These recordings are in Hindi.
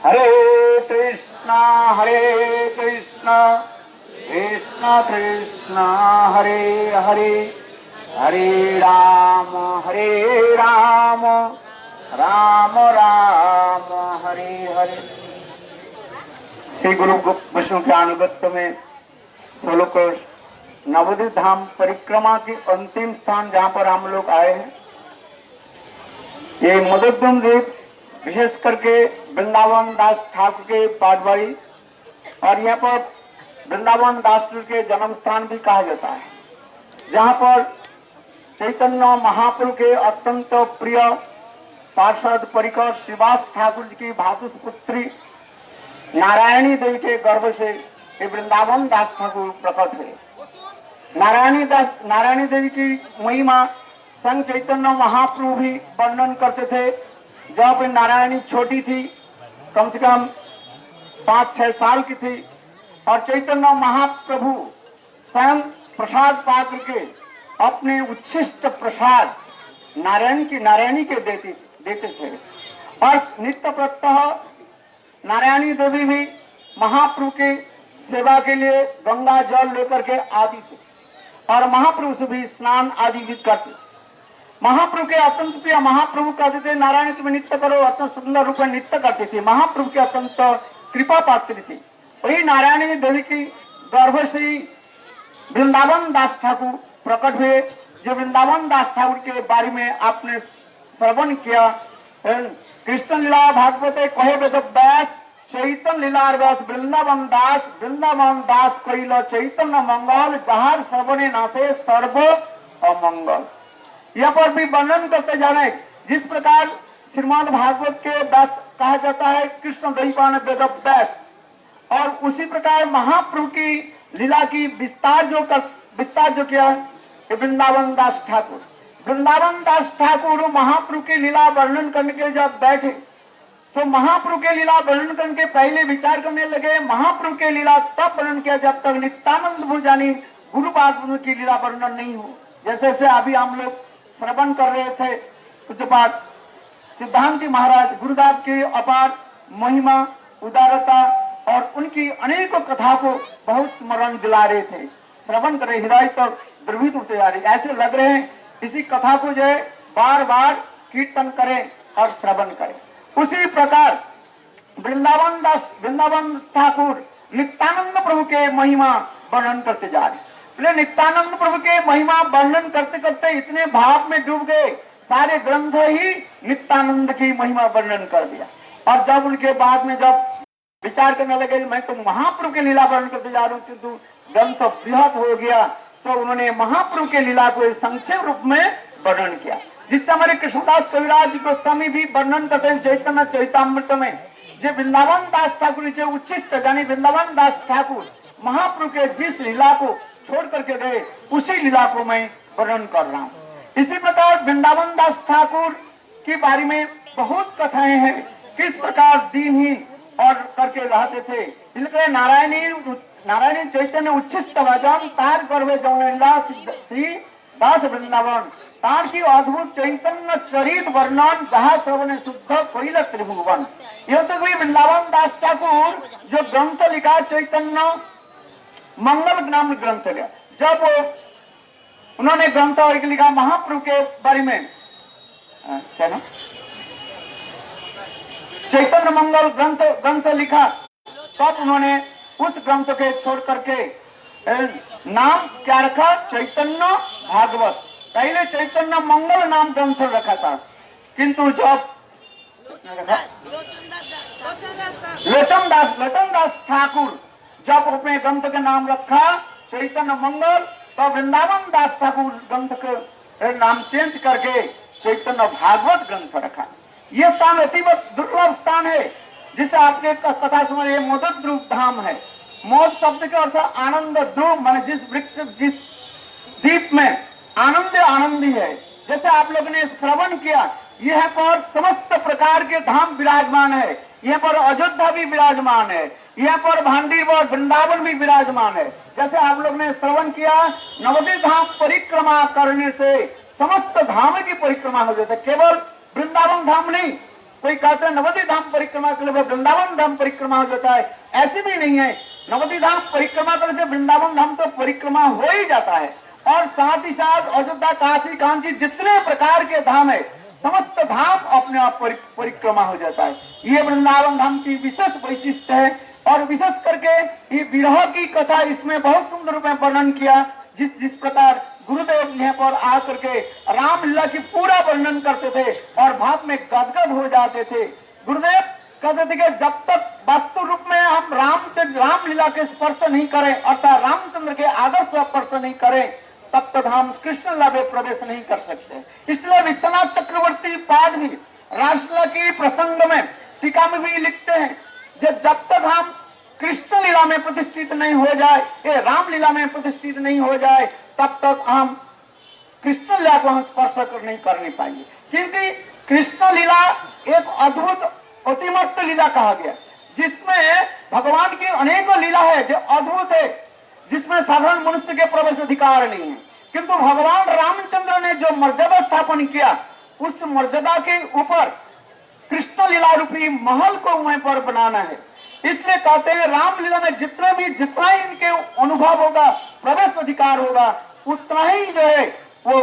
हरे कृष्णा कृष्ण कृष्ण हरे हरे, हरे राम राम राम हरे हरे। श्री गुरु विष्णु के अनुगत्य में सोलोक नवद्वीप धाम परिक्रमा के अंतिम स्थान जहाँ पर हम लोग आए हैं, ये मधुद्युम द्वीप, विशेष करके वृंदावन दास ठाकुर के पाटवाड़ी, और यहाँ पर वृंदावन दास के जन्म स्थान भी कहा जाता है, जहाँ पर चैतन्य महाप्रभु के अत्यंत प्रिय पार्षद परिकर श्रीवास ठाकुर जी की भातुपुत्री नारायणी देवी के गर्भ से ये वृंदावन दास ठाकुर प्रकट हुए। नारायणी देवी की महिमा संग चैतन्य महाप्रभु भी वर्णन करते थे। जब नारायणी छोटी थी, कम से कम 5-6 साल की थी, और चैतन्य महाप्रभु स्वयं प्रसाद पात्र के अपने उच्छिष्ट प्रसाद नारायणी के देते थे, और नित्य प्रत्यह नारायणी देवी भी महाप्रभु के सेवा के लिए गंगा जल लेकर के आती थी, और महाप्रभु से भी स्नान आदि भी करते। महाप्रभु के अत्यंत प्रिय महाप्रभु कहते थे, नारायणी तुम्हें नित्य करो, अत्यंत सुंदर रूप में नित्य करती थी। महाप्रभु के अत्यंत कृपा पात्र थी। वही नारायणी देवी की गर्भ से वृंदावन दास ठाकुर प्रकट हुए। जो वृंदावन दास ठाकुर के बारे में आपने श्रवण किया, कृष्ण लीला भागवते कहे वेद व्यास, चैतन्य लीला व्यास वृंदावन दास कहिल चैतन्य मंगल, जहार श्रवणे नाथे सर्व अमंगल। यहाँ पर भी वर्णन करते जा रहे हैं, जिस प्रकार श्रीमद् भागवत के व्यास कहा जाता है कृष्ण द्वैपायन वेद व्यास, और उसी प्रकार महाप्रभु की लीला की विस्तार जो किया वृंदावन दास ठाकुर। वृंदावन दास ठाकुर महाप्रभु की लीला वर्णन करने के लिए जब बैठे, तो महाप्रभु के लीला वर्णन करने के पहले विचार करने लगे। महाप्रभु के लीला तब वर्णन किया जब तक नित्यानंद भुजानी गुरु पाद की लीला वर्णन नहीं हो। जैसे अभी हम लोग श्रवण कर रहे थे, पूज्यपाद सिद्धांति महाराज गुरुदास की अपार महिमा, उदारता और उनकी अनेकों कथा को बहुत स्मरण दिला रहे थे। श्रवण कर रहे, हृदय तक द्रवित होते जा रहे, ऐसे लग रहे हैं इसी कथा को जो है बार बार कीर्तन करें और श्रवण करें। उसी प्रकार वृंदावन ठाकुर नित्यानंद प्रभु के महिमा वर्णन करते जा रहे। नित्यानंद प्रभु के महिमा वर्णन करते करते इतने भाव में डूब गए, सारे ग्रंथ ही नित्यानंद की महिमा वर्णन कर दिया। और जब उनके बाद में जब विचार करने लगे, मैं तो महाप्रभु के लीला वर्णन करते जा रहा हूँ, किंतु ग्रंथ बृहत हो गया, तो उन्होंने महाप्रभु के लीला को संक्षेप रूप में वर्णन किया, जिससे हमारे कृष्णदास कविराज गोस्वामी भी वर्णन करते हैं चैतन्य चैतामृत में। जो वृंदावन दास ठाकुर जो उच्छिष्ट यानी वृंदावन दास ठाकुर महाप्रभु के जिस लीला को छोड़ करके गए, उसी लीला को मैं वर्णन कर रहा हूँ। इसी प्रकार वृंदावन दास ठाकुर के बारे में बहुत कथाएं हैं, किस प्रकार दीनहीन और करके रहते थे। इसलिए नारायणी चैतन्य उच्छिष्ट भजन तार गर्भे जौन श्री दास वृंदावन, तार की अद्भुत चैतन्य चरित वर्णन, जहाँ श्रवण शुद्ध कोइल त्रिभुवन। यह तो कोई वृंदावन दास ठाकुर जो ग्रंथ लिखा, चैतन्य मंगल नाम ग्रंथ लिया। जब उन्होंने ग्रंथ लिखा महाप्रभु के बारे में, क्या ना चैतन्य मंगल ग्रंथ लिखा, तब उन्होंने उस ग्रंथ के छोड़ करके नाम क्या रखा, चैतन्य भागवत। पहले चैतन्य मंगल नाम ग्रंथ रखा था, किंतु जब लोचन दास ठाकुर जब अपने ग्रंथ के नाम रखा चैतन्य मंगल, तो वृंदावन दास ठाकुर ग्रंथ के नाम चेंज करके चैतन्य भागवत ग्रंथ रखा। यह स्थान अति दुर्लभ स्थान है, जिसे आपने कथा सुनिए, मोदक ध्रुव धाम है। मोद शब्द के अर्थ आनंद, ध्रुव माने जिस वृक्ष जिस दीप में आनंदी है। जैसे आप लोगों ने श्रवण किया, यह पर समस्त प्रकार के धाम विराजमान है। यहाँ पर अयोध्या भी विराजमान है, यहाँ पर भांडीर और वृंदावन भी विराजमान है। जैसे आप लोग ने श्रवण किया, नवद्वीप धाम परिक्रमा करने से समस्त धाम की परिक्रमा हो जाती है। केवल वृंदावन धाम नहीं, कोई कहते हैं नवद्वीप धाम परिक्रमा के लिए वृंदावन धाम परिक्रमा हो जाता है, ऐसी भी नहीं है। नवद्वीप धाम परिक्रमा करने से वृंदावन धाम तो परिक्रमा हो ही जाता है। और साथ ही साथ अयोध्या, काशी, कांची जितने प्रकार के धाम है, समस्त धाम अपने आप परिक्रमा हो जाता है। ये वृंदावन धाम की विशेष वैशिष्ट है। और विशेष करके ये विरह की कथा इसमें बहुत सुंदर रूप में वर्णन किया। जिस प्रकार गुरुदेव यहाँ पर आकर के रामलीला की पूरा वर्णन करते थे और भाव में गदगद हो जाते थे। गुरुदेव कहते थे कि जब तक वास्तु रूप में हम रामलीला के स्पर्श नहीं करें, अर्थात रामचंद्र के आदर्श स्पर्श नहीं करें, तब तक हम कृष्ण लीला में प्रवेश नहीं कर सकते। इसलिए विश्वनाथ चक्रवर्ती पाद भी रासलीला की प्रसंग में टीका में भी लिखते हैं, जब तक हम कृष्ण लीला में प्रतिष्ठित नहीं हो जाए, ये रामलीला में प्रतिष्ठित नहीं हो जाए, तब तक हम कृष्ण लीला को हम स्पर्श नहीं करने पाएंगे। क्योंकि कृष्ण लीला एक अद्भुत अतिमत्त लीला कहा गया, जिसमें भगवान की अनेकों लीला है जो अद्भुत है, जिसमें साधारण मनुष्य के प्रवेश अधिकार नहीं है। किंतु भगवान रामचंद्र ने जो मर्यादा स्थापन किया, उस मर्यादा के ऊपर कृष्ण लीला रूपी महल को वहीं पर बनाना है। इसलिए कहते हैं रामलीला में जितना ही इनके अनुभव होगा, प्रवेश अधिकार होगा, उतना ही जो है वो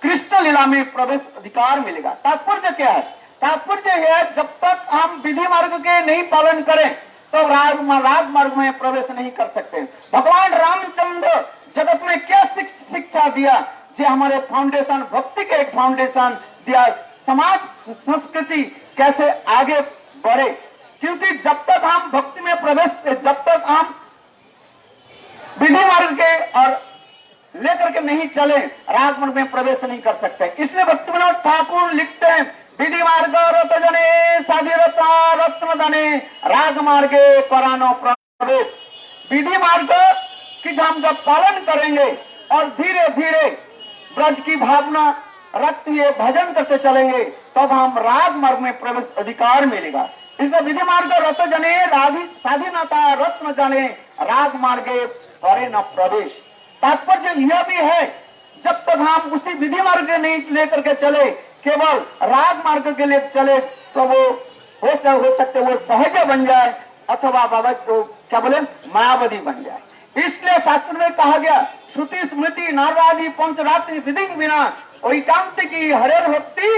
कृष्ण लीला में प्रवेश अधिकार मिलेगा। तात्पर्य क्या है? तात्पर्य है जब तक हम विधि मार्ग के नहीं पालन करें तो राज मार्ग में प्रवेश नहीं कर सकते। भगवान रामचंद्र जगत में क्या शिक्षा दिया, जो हमारे फाउंडेशन, भक्ति के एक फाउंडेशन दिया, समाज संस्कृति कैसे आगे बढ़े। क्योंकि जब तक हम भक्ति में प्रवेश, जब तक हम विधि मार्ग के और लेकर के नहीं चले, राग मार्ग में प्रवेश नहीं कर सकते। इसलिए भक्ति विनोद ठाकुर लिखते हैं, विधि मार्ग रत जने साधि रत्न दने राग मार्गे करानो प्रवेश। विधि मार्ग की हम जब पालन करेंगे और धीरे धीरे ब्रज की भावना रखते हुए भजन करते चलेंगे, तब हम राग मार्ग में प्रवेश अधिकार मिलेगा। इसलिए विधि मार्ग रत जने स्वाधीनता रत्न जाने राग मार्गे करे न प्रवेश। तात्पर्य यह भी है, जब तक हम उसी विधि मार्ग नहीं लेकर के चले, केवल राग मार्ग के लिए चले, तो वो हो सकते वो सहज बन जाए अथवा बाबा को क्या बोले मायावती बन जाए। इसलिए शास्त्र में कहा गया, श्रुति स्मृति नारदादि पंचरात्रि विधि बिना एकांत की हरे भक्ति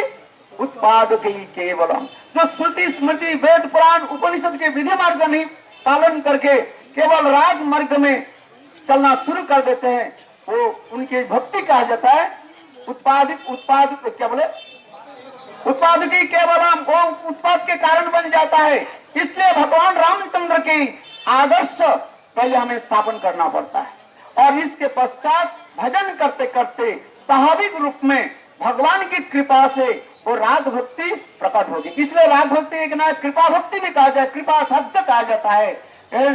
उत्पाद की केवलम। जो श्रुति स्मृति वेद पुराण उपनिषद के विधि मार्ग नहीं पालन करके केवल राग मार्ग में चलना शुरू कर देते हैं, वो उनकी भक्ति कहा जाता है। उत्पाद क्या बोले उत्पाद की केवलम, वो उत्पाद के कारण बन जाता है। इसलिए भगवान रामचंद्र की आदर्श पहले हमें स्थापन करना पड़ता है और इसके पश्चात भजन करते करते स्वाभाविक रूप में भगवान की कृपा से वो राग भक्ति प्रकट होगी। इसलिए राग भक्ति एक ना कृपा भक्ति भी कहा जाए, कृपा साध्य कहा जाता है।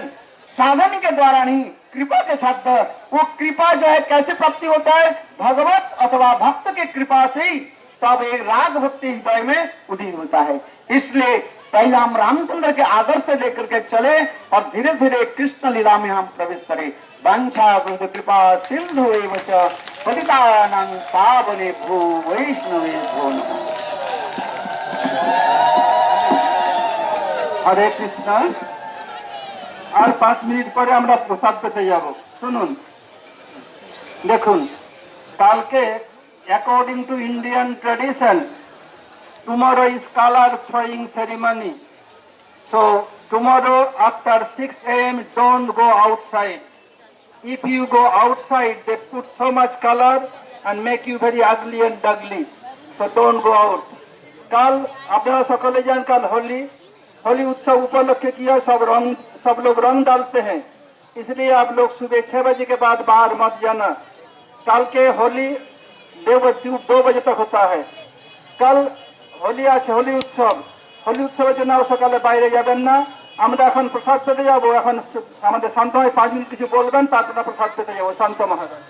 साधन के द्वारा नहीं, कृपा के साथ। वो कृपा जो है कैसे प्राप्ति होता है? भगवत अथवा भक्त के कृपा से ही तब एक राग भक्ति हृदय में उदित होता है। इसलिए पहले हम रामचंद्र के आदर्श से लेकर के चले और धीरे धीरे कृष्ण लीला में हम प्रवेश करें। वांछा गुरु कृपा सिंधु एव च पतितानां पावनेभ्यो वैष्णवेभ्यो नमः। हरे कृष्ण। আর 5 মিনিট পরে আমরা প্রসাদ পেতে যাব। শুনুন, দেখুন, কালকে according to Indian tradition tomorrow is color throwing ceremony, so tomorrow after 6 AM don't go outside. If you go outside they put so much color and make you very ugly and ugly, so don't go out. কাল আপনারা সকলে জানেন কাল होली उत्सव उपलक्ष्य किया, सब लोग रंग डालते हैं, इसलिए आप लोग सुबह 6 बजे के बाद बाहर मत जाना। कल के होली 2 बजे तक होता है। कल होली আছে, होली उत्सवेর জন্য সকালে বাইরে যাবেন না। আমরা এখন প্রসাদ পেতে যাবো। এখন আমাদের শান্ত হয় 5 মিনিট কিছু বলবেন, তারপর প্রসাদ পেতে যাবো। শান্ত মহারাজ।